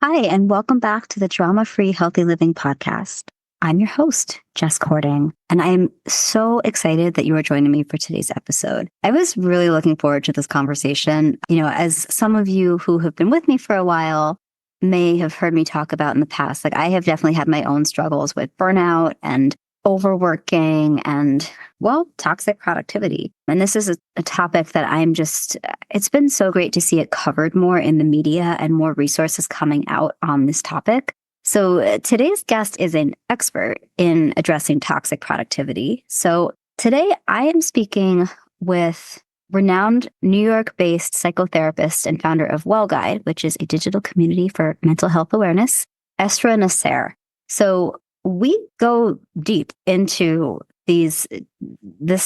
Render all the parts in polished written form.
Hi, and welcome back to the Drama-Free Healthy Living podcast. I'm your host, Jess Cording, and I'm so excited that you are joining me for today's episode. I was really looking forward to this conversation. As some of you who have been with me for a while may have heard me talk about in the past, like I have definitely had my own struggles with burnout and overworking and, toxic productivity. And this is a topic that it's been so great to see it covered more in the media and more resources coming out on this topic. So today's guest is an expert in addressing toxic productivity. So today I am speaking with renowned New York-based psychotherapist and founder of Well Guide, which is a digital community for mental health awareness, Israa Nasir. So we go deep into this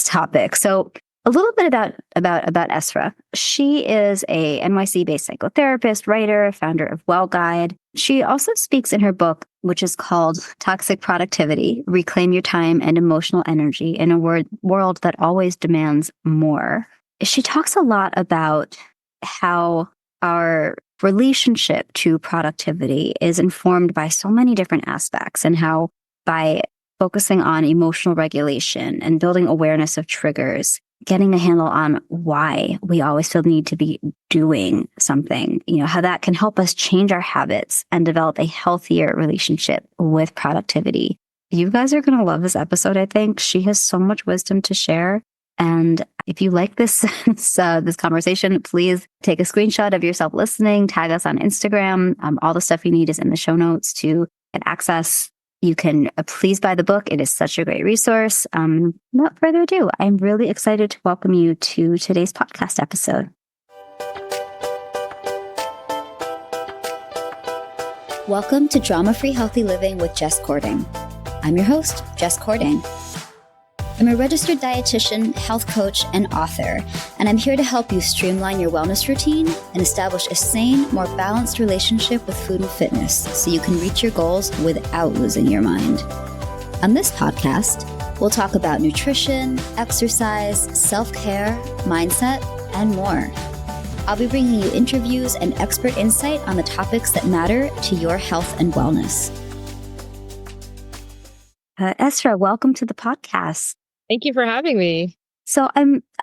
topic. So a little bit about Israa. She is a NYC-based psychotherapist, writer, founder of Well Guide. She also speaks in her book, which is called Toxic Productivity: Reclaim Your Time and Emotional Energy in a World That Always Demands More. She talks a lot about how our relationship to productivity is informed by so many different aspects, and how by focusing on emotional regulation and building awareness of triggers, getting a handle on why we always feel the need to be doing something, how that can help us change our habits and develop a healthier relationship with productivity. You guys are going to love this episode, I think. She has so much wisdom to share. And if you like this conversation, please take a screenshot of yourself listening, tag us on Instagram. All the stuff you need is in the show notes to get access. You can please buy the book. It is such a great resource. Without further ado, I'm really excited to welcome you to today's podcast episode. Welcome to Drama-Free Healthy Living with Jess Cording. I'm your host, Jess Cording. I'm a registered dietitian, health coach, and author, and I'm here to help you streamline your wellness routine and establish a sane, more balanced relationship with food and fitness so you can reach your goals without losing your mind. On this podcast, we'll talk about nutrition, exercise, self-care, mindset, and more. I'll be bringing you interviews and expert insight on the topics that matter to your health and wellness. Israa, welcome to the podcast. Thank you for having me. So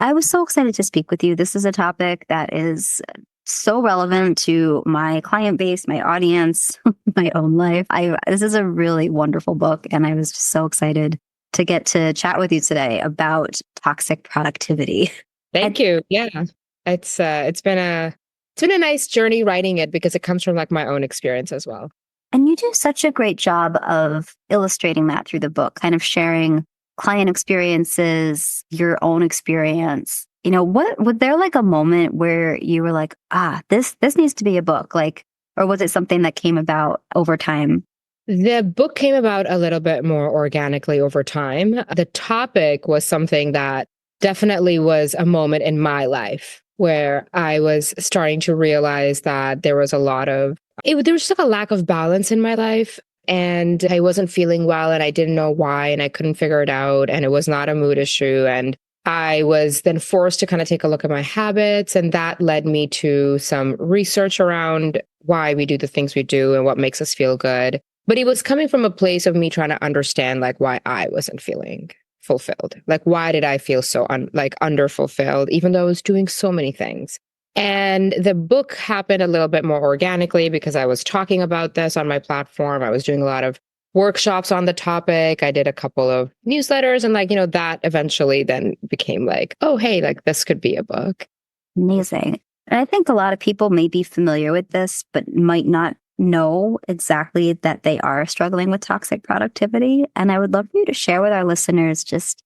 I was so excited to speak with you. This is a topic that is so relevant to my client base, my audience, my own life. This is a really wonderful book, and I was just so excited to get to chat with you today about toxic productivity. Thank you. Yeah, it's been a nice journey writing it because it comes from like my own experience as well. And you do such a great job of illustrating that through the book, kind of sharing client experiences, your own experience. Was there like a moment where you were like, this needs to be a book, or was it something that came about over time? The book came about a little bit more organically over time. The topic was something that definitely was a moment in my life where I was starting to realize that there was there was just like a lack of balance in my life. And I wasn't feeling well and I didn't know why and I couldn't figure it out. And it was not a mood issue. And I was then forced to kind of take a look at my habits. And that led me to some research around why we do the things we do and what makes us feel good. But it was coming from a place of me trying to understand why I wasn't feeling fulfilled. Why did I feel so underfulfilled, even though I was doing so many things? And the book happened a little bit more organically because I was talking about this on my platform. I was doing a lot of workshops on the topic. I did a couple of newsletters and that eventually then became oh, hey, this could be a book. Amazing. And I think a lot of people may be familiar with this, but might not know exactly that they are struggling with toxic productivity. And I would love for you to share with our listeners just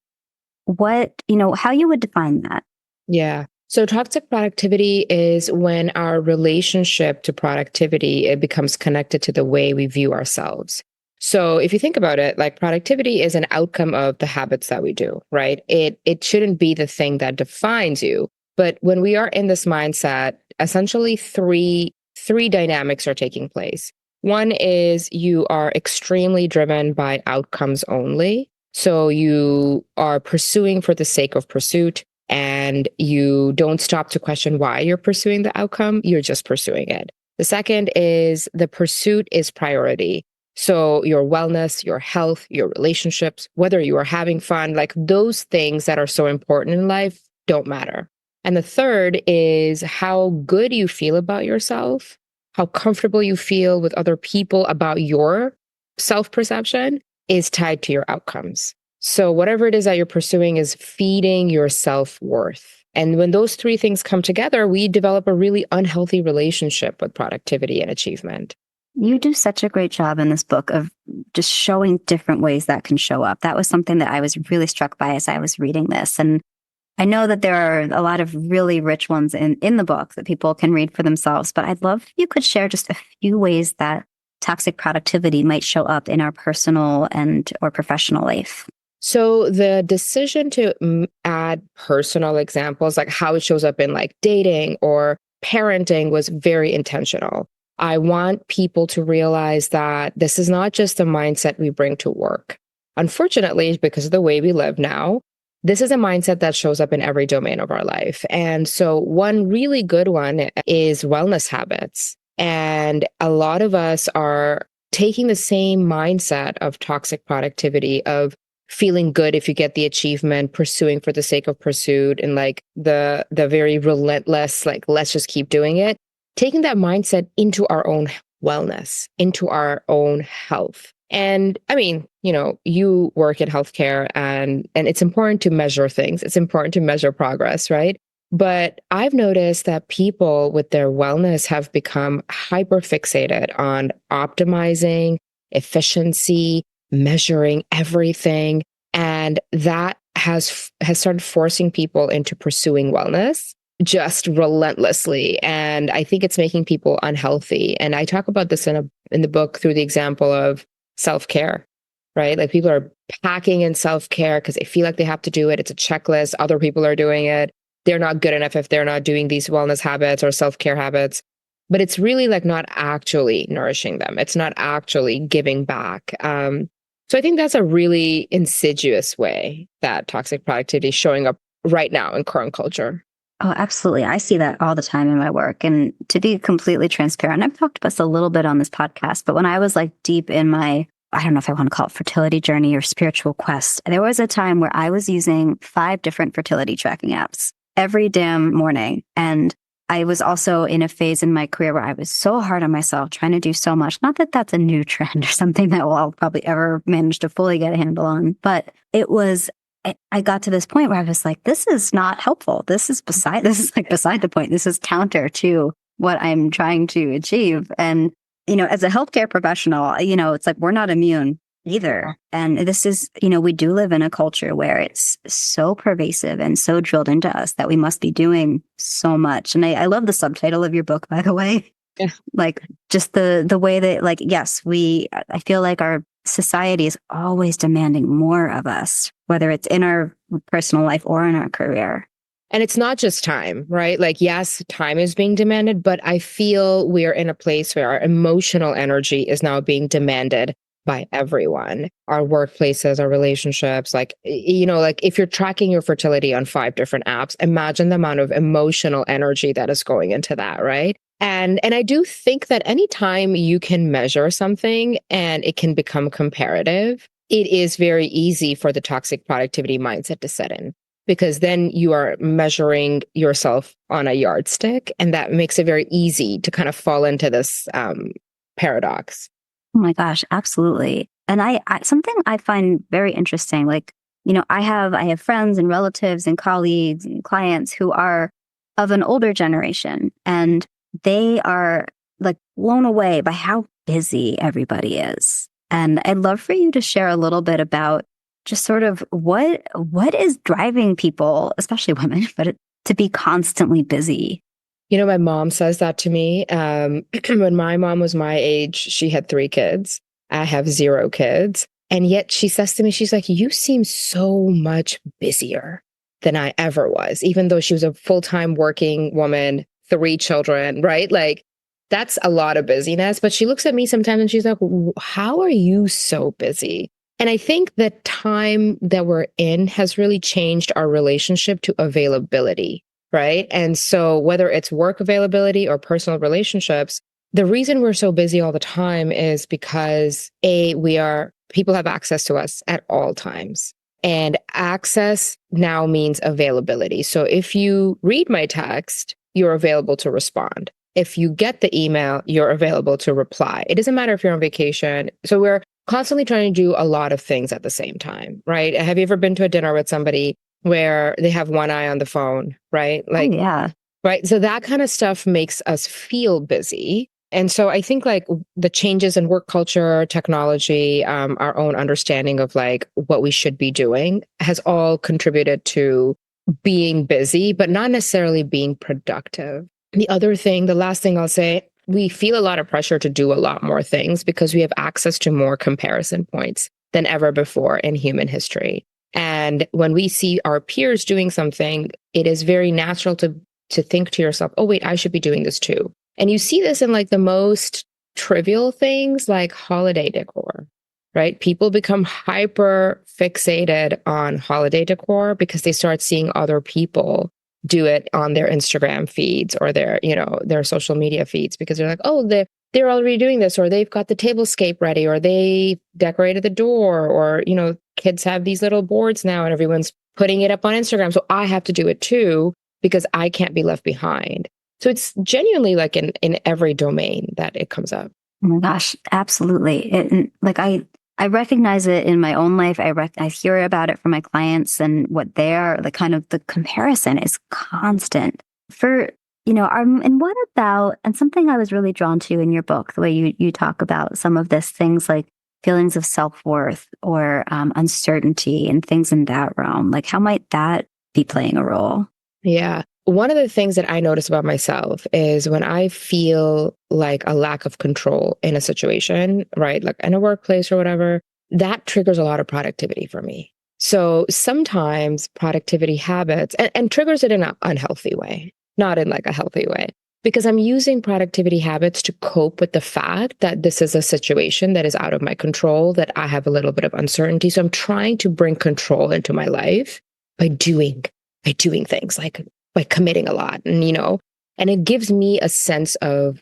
how you would define that. Yeah. So toxic productivity is when our relationship to productivity, it becomes connected to the way we view ourselves. So if you think about it, productivity is an outcome of the habits that we do, right? It shouldn't be the thing that defines you. But when we are in this mindset, essentially three dynamics are taking place. One is you are extremely driven by outcomes only. So you are pursuing for the sake of pursuit. And you don't stop to question why you're pursuing the outcome. You're just pursuing it. The second is the pursuit is priority. So your wellness, your health, your relationships, whether you are having fun, like those things that are so important in life don't matter. And the third is how good you feel about yourself, how comfortable you feel with other people about your self perception is tied to your outcomes. So, whatever it is that you're pursuing is feeding your self worth. And when those three things come together, we develop a really unhealthy relationship with productivity and achievement. You do such a great job in this book of just showing different ways that can show up. That was something that I was really struck by as I was reading this. And I know that there are a lot of really rich ones in the book that people can read for themselves, but I'd love if you could share just a few ways that toxic productivity might show up in our personal and or professional life. So the decision to add personal examples, like how it shows up in like dating or parenting, was very intentional. I want people to realize that this is not just a mindset we bring to work. Unfortunately, because of the way we live now, this is a mindset that shows up in every domain of our life. And so one really good one is wellness habits. And a lot of us are taking the same mindset of toxic productivity, of feeling good if you get the achievement, pursuing for the sake of pursuit, and like the very relentless, like, let's just keep doing it, taking that mindset into our own wellness, into our own health. And I mean, you work in healthcare and it's important to measure things. It's important to measure progress, right? But I've noticed that people with their wellness have become hyper fixated on optimizing efficiency, measuring everything. And that has started forcing people into pursuing wellness just relentlessly. And I think it's making people unhealthy. And I talk about this in the book through the example of self-care, right? Like people are packing in self-care because they feel like they have to do it. It's a checklist. Other people are doing it. They're not good enough if they're not doing these wellness habits or self-care habits. But it's really like not actually nourishing them. It's not actually giving back. So I think that's a really insidious way that toxic productivity is showing up right now in current culture. Oh, absolutely. I see that all the time in my work. And to be completely transparent, I've talked about this a little bit on this podcast, but when I was like deep in my, I don't know if I want to call it fertility journey or spiritual quest, there was a time where I was using 5 different fertility tracking apps every damn morning. And I was also in a phase in my career where I was so hard on myself, trying to do so much. Not that that's a new trend or something that I'll probably ever manage to fully get a handle on, but it was, I got to this point where I was like, this is not helpful. This is beside the point. This is counter to what I'm trying to achieve. And, as a healthcare professional, it's like, we're not immune either. And this is, we do live in a culture where it's so pervasive and so drilled into us that we must be doing so much. And I love the subtitle of your book, by the way. Yeah. Like just the way that, like, yes, I feel like our society is always demanding more of us, whether it's in our personal life or in our career. And it's not just time, right? Like, yes, time is being demanded, but I feel we're in a place where our emotional energy is now being demanded by everyone, our workplaces, our relationships. Like, like if you're tracking your fertility on 5 different apps, imagine the amount of emotional energy that is going into that, right? And I do think that anytime you can measure something and it can become comparative, it is very easy for the toxic productivity mindset to set in, because then you are measuring yourself on a yardstick, and that makes it very easy to kind of fall into this paradox. Oh my gosh, absolutely. And I something I find very interesting, like, I have friends and relatives and colleagues and clients who are of an older generation, and they are like blown away by how busy everybody is. And I'd love for you to share a little bit about just sort of what is driving people, especially women, but to be constantly busy. My mom says that to me. When my mom was my age, she had 3 kids. I have 0 kids. And yet she says to me, she's like, you seem so much busier than I ever was, even though she was a full-time working woman, 3 children, right? Like, that's a lot of busyness. But she looks at me sometimes and she's like, how are you so busy? And I think the time that we're in has really changed our relationship to availability, right? And so whether it's work availability or personal relationships, the reason we're so busy all the time is because people have access to us at all times. And access now means availability. So if you read my text, you're available to respond. If you get the email, you're available to reply. It doesn't matter if you're on vacation. So we're constantly trying to do a lot of things at the same time, right? Have you ever been to a dinner with somebody where they have one eye on the phone, right? Oh, yeah. Right. So that kind of stuff makes us feel busy. And so I think like the changes in work culture, technology, our own understanding of like what we should be doing has all contributed to being busy, but not necessarily being productive. The last thing I'll say, we feel a lot of pressure to do a lot more things because we have access to more comparison points than ever before in human history. And when we see our peers doing something, it is very natural to think to yourself, oh, wait, I should be doing this too. And you see this in like the most trivial things like holiday decor, right? People become hyper fixated on holiday decor because they start seeing other people do it on their Instagram feeds or their social media feeds because they're like, oh, they're already doing this, or they've got the tablescape ready, or they decorated the door, or, kids have these little boards now and everyone's putting it up on Instagram. So I have to do it too because I can't be left behind. So it's genuinely like in every domain that it comes up. Oh my gosh, absolutely. I recognize it in my own life. I hear about it from my clients, and what they are, the kind of the comparison is constant. And what about, and something I was really drawn to in your book, the way you talk about some of this things like feelings of self-worth or uncertainty and things in that realm. Like, how might that be playing a role? Yeah. One of the things that I notice about myself is when I feel like a lack of control in a situation, right? Like in a workplace or whatever, that triggers a lot of productivity for me. So sometimes productivity habits and triggers it in an unhealthy way, not in like a healthy way, because I'm using productivity habits to cope with the fact that this is a situation that is out of my control, that I have a little bit of uncertainty. So I'm trying to bring control into my life by doing things like by committing a lot, and it gives me a sense of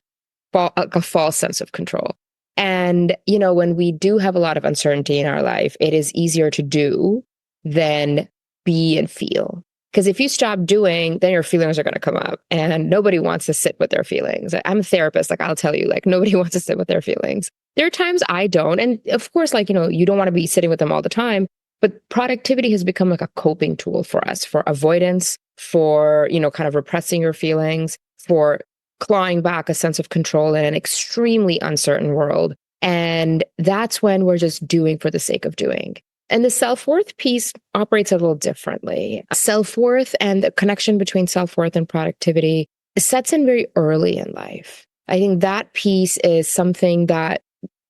a false sense of control. And, when we do have a lot of uncertainty in our life, it is easier to do than be and feel. Because if you stop doing, then your feelings are going to come up, and nobody wants to sit with their feelings. I'm a therapist. Like, I'll tell you, like, nobody wants to sit with their feelings. There are times I don't. And of course, like, you don't want to be sitting with them all the time. But productivity has become like a coping tool for us, for avoidance, for, kind of repressing your feelings, for clawing back a sense of control in an extremely uncertain world. And that's when we're just doing for the sake of doing. And the self-worth piece operates a little differently. Self-worth and the connection between self-worth and productivity sets in very early in life. I think that piece is something that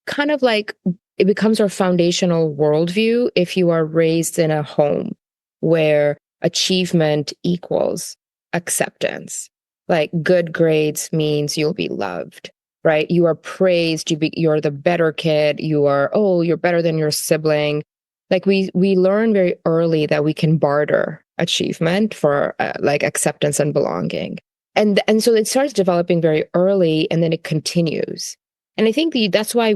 kind of like it becomes our foundational worldview if you are raised in a home where achievement equals acceptance. Like good grades means you'll be loved, right? You are praised. You're the better kid. You're better than your sibling. Like we learn very early that we can barter achievement for like acceptance and belonging. And so it starts developing very early, and then it continues. And I think that's why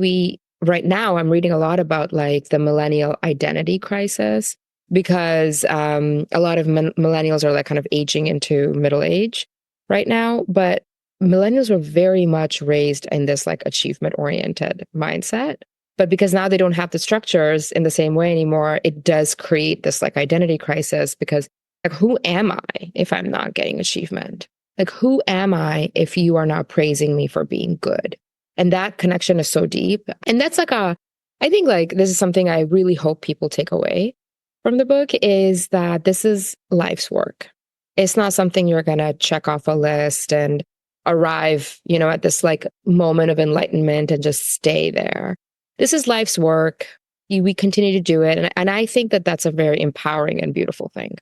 right now I'm reading a lot about like the millennial identity crisis, because a lot of millennials are like kind of aging into middle age right now. But millennials were very much raised in this like achievement oriented mindset. But because now they don't have the structures in the same way anymore, it does create this like identity crisis, because like, who am I if I'm not getting achievement? Like, who am I if you are not praising me for being good? And that connection is so deep. And that's like I think like this is something I really hope people take away from the book, is that this is life's work. It's not something you're going to check off a list and arrive, at this like moment of enlightenment and just stay there. This is life's work. We continue to do it. And I think that that's a very empowering and beautiful thing.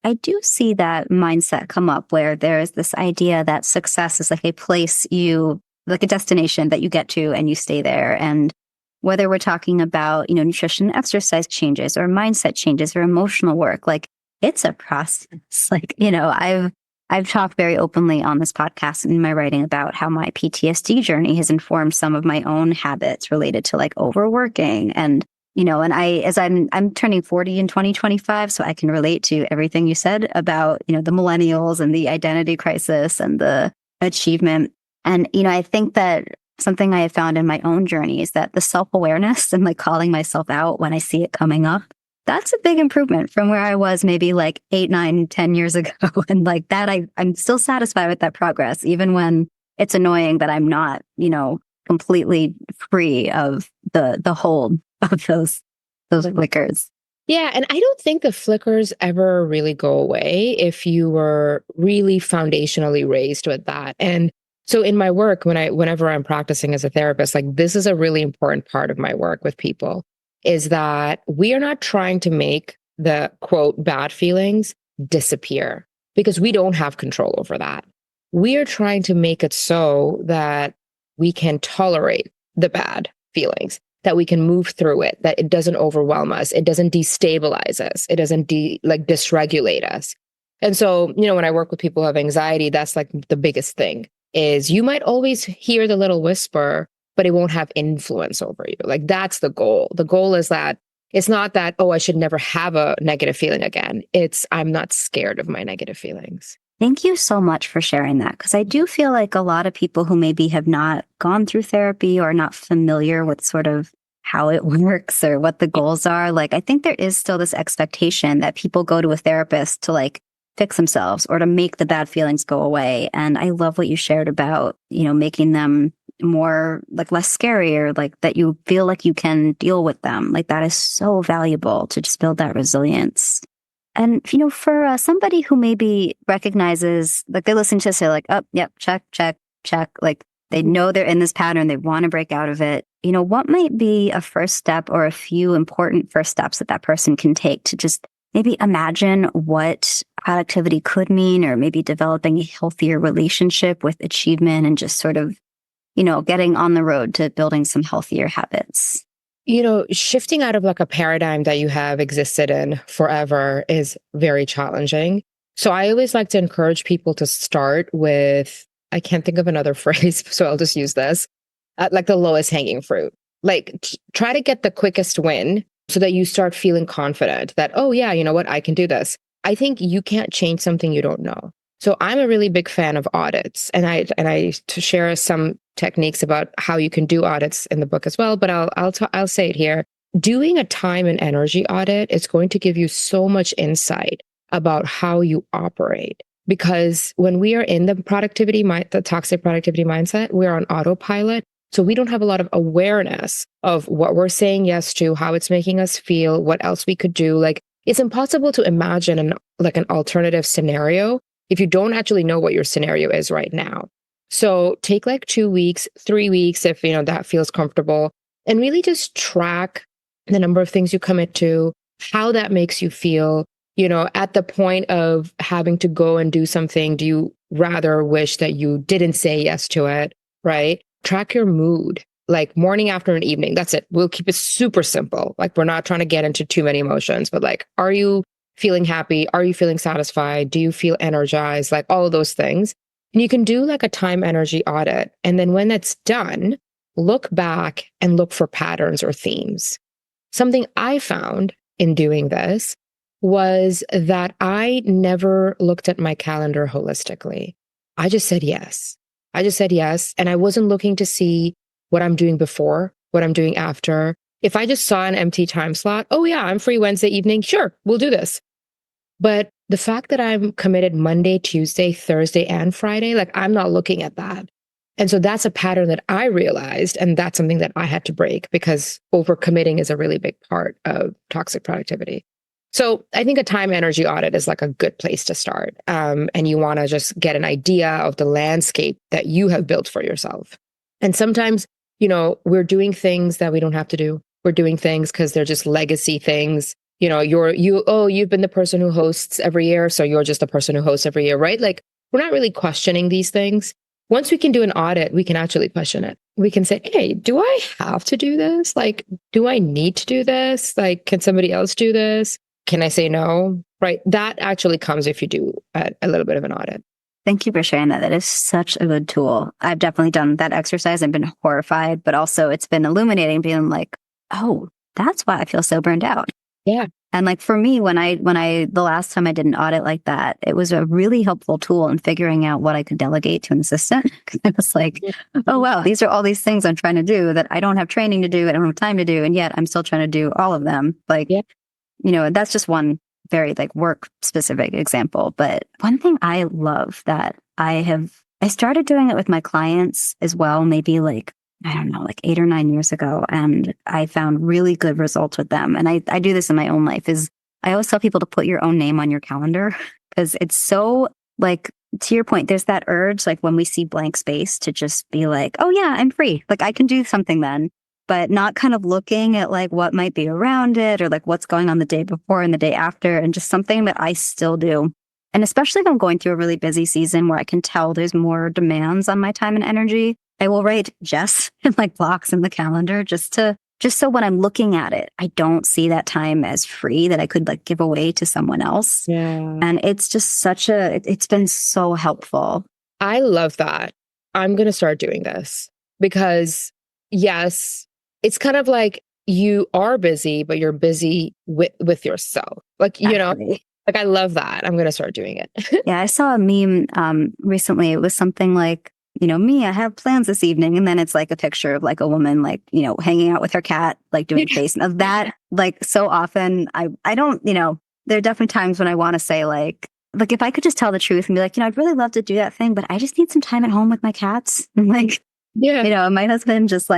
I do see that mindset come up where there is this idea that success is like a place like a destination that you get to and you stay there. And whether we're talking about, nutrition, exercise changes or mindset changes or emotional work, like it's a process. Like, I've talked very openly on this podcast and in my writing about how my PTSD journey has informed some of my own habits related to like overworking and and I'm turning 40 in 2025, so I can relate to everything you said about, the millennials and the identity crisis and the achievement. And, I think that something I have found in my own journey is that the self-awareness and like calling myself out when I see it coming up, that's a big improvement from where I was maybe like 8, 9, 10 years ago. And like that, I'm still satisfied with that progress, even when it's annoying that I'm not, completely free of the hold of those flickers. Yeah, and I don't think the flickers ever really go away if you were really foundationally raised with that. And so in my work, whenever I'm practicing as a therapist, like this is a really important part of my work with people, is that we are not trying to make the quote bad feelings disappear because we don't have control over that. We are trying to make it so that we can tolerate the bad feelings, that we can move through it, that it doesn't overwhelm us, it doesn't destabilize us, it doesn't dysregulate us. And so, when I work with people who have anxiety, that's like the biggest thing is you might always hear the little whisper, but it won't have influence over you. Like that's the goal. The goal is that it's not that, oh, I should never have a negative feeling again. It's I'm not scared of my negative feelings. Thank you so much for sharing that, because I do feel like a lot of people who maybe have not gone through therapy or not familiar with sort of how it works or what the goals are, like I think there is still this expectation that people go to a therapist to like fix themselves or to make the bad feelings go away. And I love what you shared about, making them more like less scary or like that you feel like you can deal with them. Like that is so valuable to just build that resilience. And, for somebody who maybe recognizes, like they listen to say like, oh, yep, check, check, check. Like they know they're in this pattern. They want to break out of it. What might be a first step or a few important first steps that person can take to just maybe imagine what productivity could mean, or maybe developing a healthier relationship with achievement and just sort of, getting on the road to building some healthier habits? Shifting out of like a paradigm that you have existed in forever is very challenging. So I always like to encourage people to start with, I can't think of another phrase, so I'll just use this, like the lowest hanging fruit. Like try to get the quickest win so that you start feeling confident that, oh yeah, you know what, I can do this. I think you can't change something you don't know. So I'm a really big fan of audits, and I to share some techniques about how you can do audits in the book as well. But I'll say it here. Doing a time and energy audit is going to give you so much insight about how you operate. Because when we are in the toxic productivity mindset, we're on autopilot. So we don't have a lot of awareness of what we're saying yes to, how it's making us feel, what else we could do. Like it's impossible to imagine an alternative scenario if you don't actually know what your scenario is right now. So take like 2 weeks, 3 weeks, if that feels comfortable, and really just track the number of things you commit to, how that makes you feel. At the point of having to go and do something, do you rather wish that you didn't say yes to it, right? Track your mood, like morning, afternoon, evening. That's it. We'll keep it super simple. Like we're not trying to get into too many emotions, but like, are you feeling happy? Are you feeling satisfied? Do you feel energized? Like all of those things. And you can do like a time energy audit. And then when that's done, look back and look for patterns or themes. Something I found in doing this was that I never looked at my calendar holistically. I just said yes. And I wasn't looking to see what I'm doing before, what I'm doing after. If I just saw an empty time slot, oh yeah, I'm free Wednesday evening. Sure, we'll do this. But the fact that I'm committed Monday, Tuesday, Thursday, and Friday, like I'm not looking at that. And so that's a pattern that I realized. And that's something that I had to break because overcommitting is a really big part of toxic productivity. So I think a time energy audit is like a good place to start. And you want to just get an idea of the landscape that you have built for yourself. And sometimes, we're doing things that we don't have to do. We're doing things because they're just legacy things. You've been the person who hosts every year, so you're just the person who hosts every year, right? Like we're not really questioning these things. Once we can do an audit, we can actually question it. We can say, hey, do I have to do this? Like, do I need to do this? Like, can somebody else do this? Can I say no? Right? That actually comes if you do a little bit of an audit. Thank you for sharing that. That is such a good tool. I've definitely done that exercise and been horrified, but also it's been illuminating, being like, oh, that's why I feel so burned out. Yeah. And like for me, the last time I did an audit like that, it was a really helpful tool in figuring out what I could delegate to an assistant. Cause I was like, oh, wow, these are all these things I'm trying to do that I don't have training to do. I don't have time to do. And yet I'm still trying to do all of them. Like, that's just one very like work specific example. But one thing I love that I started doing it with my clients as well, maybe like, I don't know, like 8 or 9 years ago. And I found really good results with them. And I do this in my own life is I always tell people to put your own name on your calendar because it's so like, to your point, there's that urge, like when we see blank space to just be like, oh yeah, I'm free. Like I can do something then, but not kind of looking at like what might be around it or like what's going on the day before and the day after and just something that I still do. And especially if I'm going through a really busy season where I can tell there's more demands on my time and energy, I will write Jess in like blocks in the calendar just so when I'm looking at it, I don't see that time as free that I could like give away to someone else. Yeah. And it's just it's been so helpful. I love that. I'm going to start doing this because yes, it's kind of like you are busy, but you're busy with yourself. Like, Actually. like I love that. I'm going to start doing it. Yeah. I saw a meme recently. It was something like, me, I have plans this evening. And then it's like a picture of like a woman, like, hanging out with her cat, like doing face of that. Like so often I don't, there are definitely times when I want to say like if I could just tell the truth and be like, I'd really love to do that thing, but I just need some time at home with my cats. And like, my husband just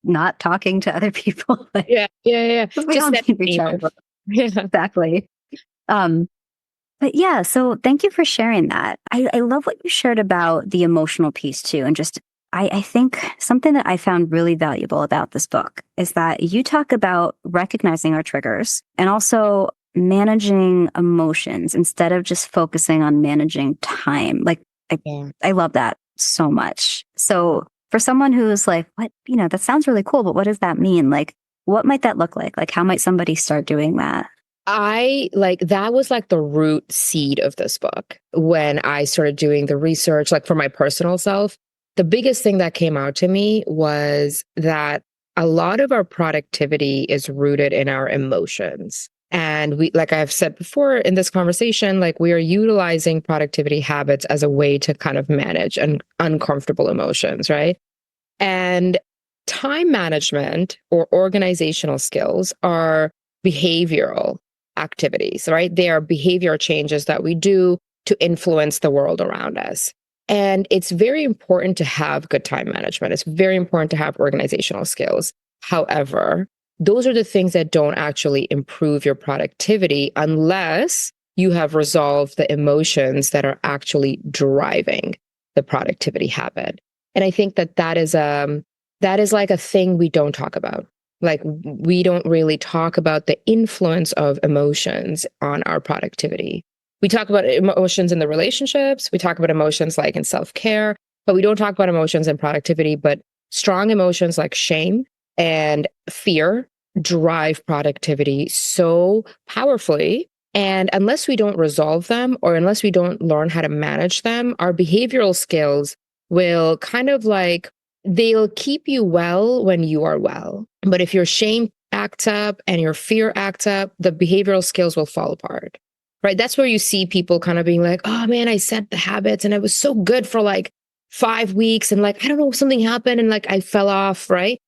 not talking to other people. Like, yeah. We don't need each other. Yeah, exactly. But yeah, so thank you for sharing that. I love what you shared about the emotional piece too. And just, I think something that I found really valuable about this book is that you talk about recognizing our triggers and also managing emotions instead of just focusing on managing time. Like, I love that so much. So for someone who's like, what, that sounds really cool, but what does that mean? Like, what might that look like? Like, how might somebody start doing that? That was like the root seed of this book when I started doing the research, like for my personal self. The biggest thing that came out to me was that a lot of our productivity is rooted in our emotions. And we, like I've said before in this conversation, like we are utilizing productivity habits as a way to kind of manage uncomfortable emotions, right? And time management or organizational skills are behavioral activities, right? They are behavior changes that we do to influence the world around us. And it's very important to have good time management. It's very important to have organizational skills. However, those are the things that don't actually improve your productivity unless you have resolved the emotions that are actually driving the productivity habit. And I think that is like a thing we don't talk about. Like we don't really talk about the influence of emotions on our productivity. We talk about emotions in the relationships. We talk about emotions like in self-care, but we don't talk about emotions in productivity. But strong emotions like shame and fear drive productivity so powerfully. And unless we don't resolve them or unless we don't learn how to manage them, our behavioral skills will kind of like, they'll keep you well when you are well. But if your shame acts up and your fear acts up, the behavioral skills will fall apart, right? That's where you see people kind of being like, oh man, I set the habits and it was so good for like 5 weeks. And like, I don't know, something happened and like I fell off, right?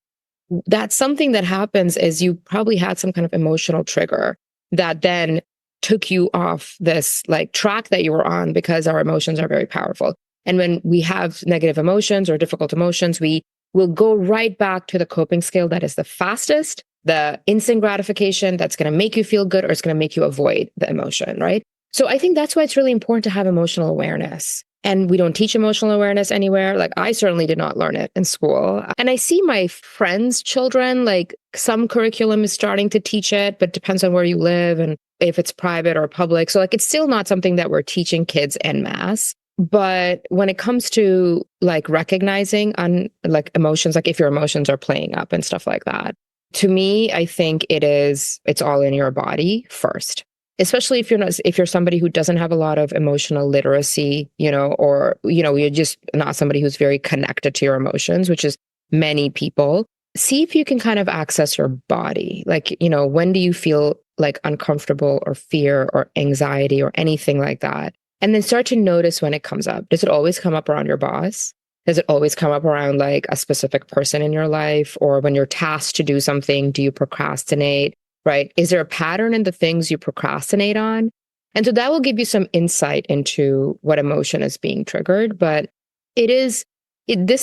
That's something that happens is you probably had some kind of emotional trigger that then took you off this like track that you were on because our emotions are very powerful. And when we have negative emotions or difficult emotions, we will go right back to the coping skill that is the fastest, the instant gratification that's going to make you feel good or it's going to make you avoid the emotion, right? So I think that's why it's really important to have emotional awareness. And we don't teach emotional awareness anywhere. Like I certainly did not learn it in school. And I see my friends' children, like some curriculum is starting to teach it, but depends on where you live and if it's private or public. So like it's still not something that we're teaching kids en masse. But when it comes to like recognizing on like emotions, like if your emotions are playing up and stuff like that, to me, I think it's all in your body first. especially if you're somebody who doesn't have a lot of emotional literacy, or, you're just not somebody who's very connected to your emotions, which is many people. See if you can kind of access your body. Like, when do you feel like uncomfortable or fear or anxiety or anything like that? And then start to notice when it comes up. Does it always come up around your boss? Does it always come up around like a specific person in your life? Or when you're tasked to do something, do you procrastinate? Right? Is there a pattern in the things you procrastinate on? And so that will give you some insight into what emotion is being triggered. But this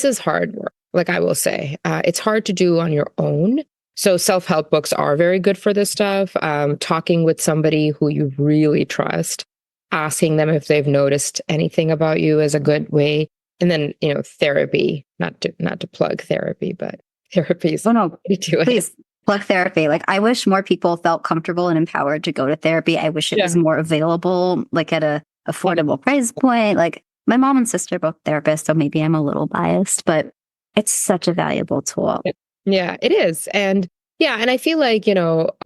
is hard work. Like I will say, it's hard to do on your own. So self-help books are very good for this stuff. Talking with somebody who you really trust, asking them if they've noticed anything about you is a good way. And then, therapy, not to plug therapy, but therapy is Oh no, to do it. please plug therapy. Like I wish more people felt comfortable and empowered to go to therapy. I wish it was more available, like at a affordable price point. Like my mom and sister are both therapists, so maybe I'm a little biased, but it's such a valuable tool. Yeah, it is. And yeah, and I feel like,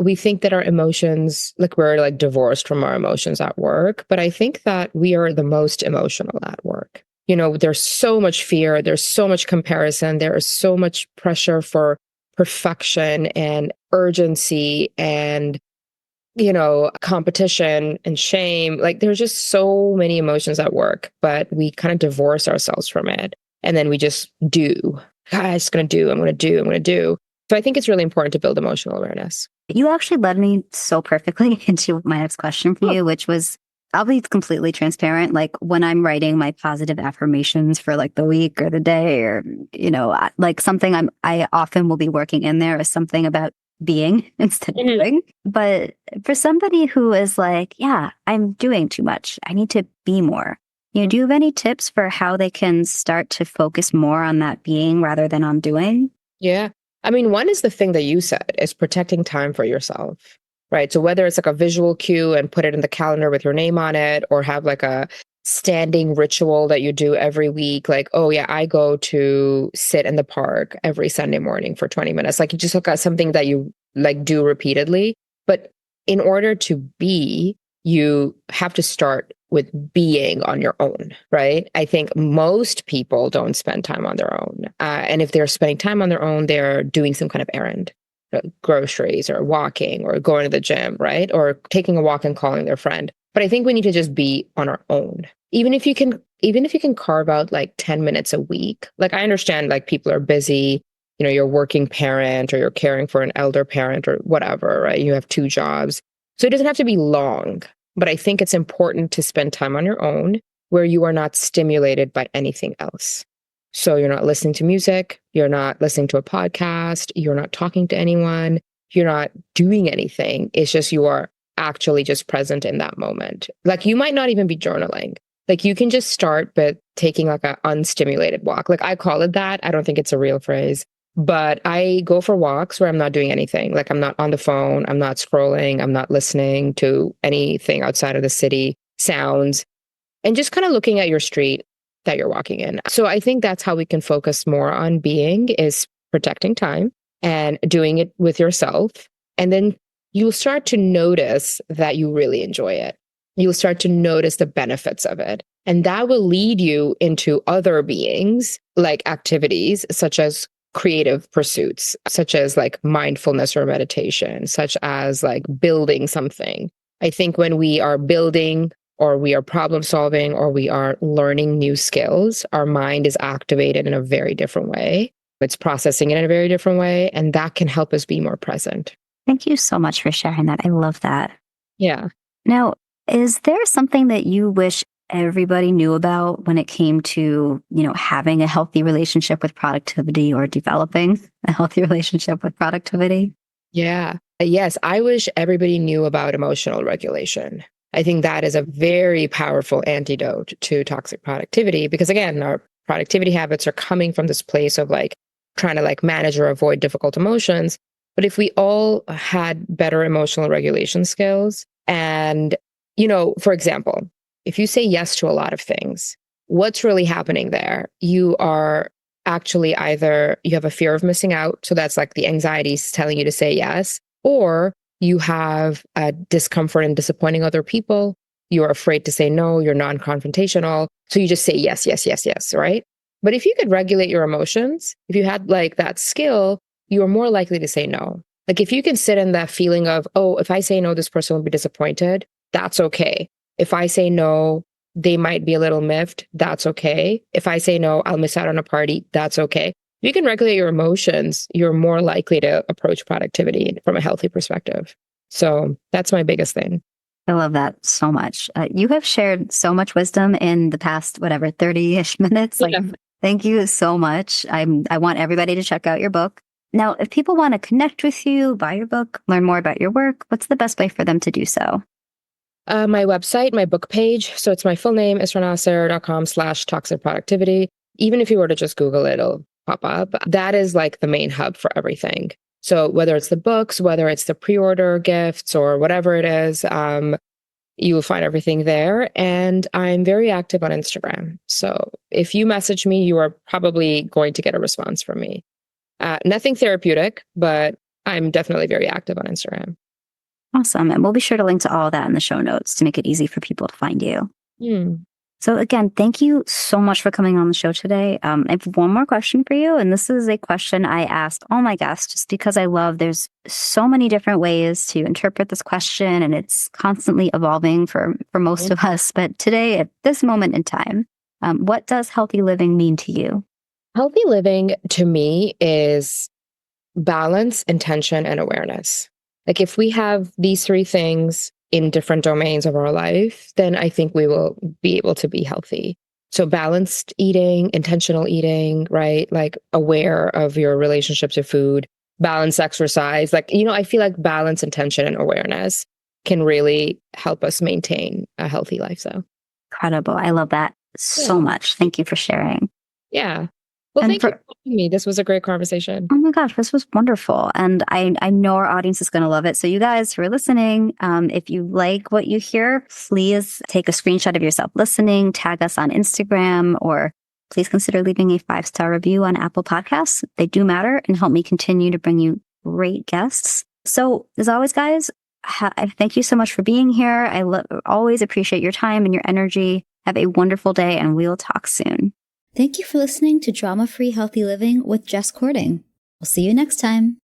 we think that our emotions, like we're like divorced from our emotions at work, but I think that we are the most emotional at work. There's so much fear, there's so much comparison, there is so much pressure for perfection and urgency and, competition and shame. Like there's just so many emotions at work, but we kind of divorce ourselves from it. And then we just do. I'm just going to do, I'm going to do, I'm going to do. So I think it's really important to build emotional awareness. You actually led me so perfectly into my next question for you, which was, I'll be completely transparent. Like when I'm writing my positive affirmations for like the week or the day or, like something I often will be working in there is something about being instead of doing. But for somebody who is like, yeah, I'm doing too much, I need to be more. Do you have any tips for how they can start to focus more on that being rather than on doing? Yeah. I mean, one is the thing that you said is protecting time for yourself, right? So whether it's like a visual cue and put it in the calendar with your name on it, or have like a standing ritual that you do every week, like, oh yeah, I go to sit in the park every Sunday morning for 20 minutes. Like you just look at something that you like do repeatedly. But in order to be, you have to start with being on your own, right? I think most people don't spend time on their own. And if they're spending time on their own, they're doing some kind of errand, groceries or walking or going to the gym, right? Or taking a walk and calling their friend. But I think we need to just be on our own. Even if you can carve out like 10 minutes a week. Like I understand like people are busy, you're a working parent or you're caring for an elder parent or whatever, right? You have 2 jobs. So it doesn't have to be long. But I think it's important to spend time on your own where you are not stimulated by anything else. So you're not listening to music, you're not listening to a podcast, you're not talking to anyone, you're not doing anything. It's just you are actually just present in that moment. Like you might not even be journaling. Like you can just start by taking like an unstimulated walk. Like I call it that. I don't think it's a real phrase. But I go for walks where I'm not doing anything. Like I'm not on the phone, I'm not scrolling, I'm not listening to anything outside of the city sounds, and just kind of looking at your street that you're walking in. So I think that's how we can focus more on being, is protecting time and doing it with yourself. And then you'll start to notice that you really enjoy it. You'll start to notice the benefits of it. And that will lead you into other beings, like activities such as creative pursuits, such as like mindfulness or meditation, such as like building something. I think when we are building or we are problem solving or we are learning new skills, our mind is activated in a very different way. It's processing it in a very different way. And that can help us be more present. Thank you so much for sharing that. I love that. Yeah. Now, is there something that you wish everybody knew about when it came to, having a healthy relationship with productivity or developing a healthy relationship with productivity? Yeah. Yes. I wish everybody knew about emotional regulation. I think that is a very powerful antidote to toxic productivity because, again, our productivity habits are coming from this place of like trying to like manage or avoid difficult emotions. But if we all had better emotional regulation skills and, for example, if you say yes to a lot of things, what's really happening there? You are actually either you have a fear of missing out. So that's like the anxieties telling you to say yes, or you have a discomfort in disappointing other people, you're afraid to say no, you're non-confrontational. So you just say yes, yes, yes, yes, right? But if you could regulate your emotions, if you had like that skill, you are more likely to say no. Like if you can sit in that feeling of, oh, if I say no, this person will be disappointed, that's okay. If I say no, they might be a little miffed, that's okay. If I say no, I'll miss out on a party, that's okay. If you can regulate your emotions, you're more likely to approach productivity from a healthy perspective. So that's my biggest thing. I love that so much. You have shared so much wisdom in the past, whatever, 30-ish minutes. Like, Yeah. thank you so much. I want everybody to check out your book. Now, if people want to connect with you, buy your book, learn more about your work, what's the best way for them to do so? My website, my book page. So it's my full name, israhnasir.com/toxic productivity. Even if you were to just Google it, it'll pop up. That is like the main hub for everything. So whether it's the books, whether it's the pre-order gifts or whatever it is, you will find everything there. And I'm very active on Instagram. So if you message me, you are probably going to get a response from me. Nothing therapeutic, but I'm definitely very active on Instagram. Awesome. And we'll be sure to link to all of that in the show notes to make it easy for people to find you. Mm. So again, thank you so much for coming on the show today. I have one more question for you. And this is a question I asked all my guests just because I love there's so many different ways to interpret this question and it's constantly evolving for most of us. But today, at this moment in time, what does healthy living mean to you? Healthy living to me is balance, intention, and awareness. Like if we have these three things in different domains of our life, then I think we will be able to be healthy. So balanced eating, intentional eating, right? Like aware of your relationship to food, balanced exercise. Like, I feel like balance, intention, and awareness can really help us maintain a healthy lifestyle. Incredible. I love that so much. Thank you for sharing. Yeah. Well, And thank you for having me. This was a great conversation. Oh my gosh, this was wonderful. And I know our audience is going to love it. So you guys who are listening, if you like what you hear, please take a screenshot of yourself listening, tag us on Instagram, or please consider leaving a 5-star review on Apple Podcasts. They do matter and help me continue to bring you great guests. So as always, guys, thank you so much for being here. I always appreciate your time and your energy. Have a wonderful day and we'll talk soon. Thank you for listening to Drama-Free Healthy Living with Jess Cording. We'll see you next time.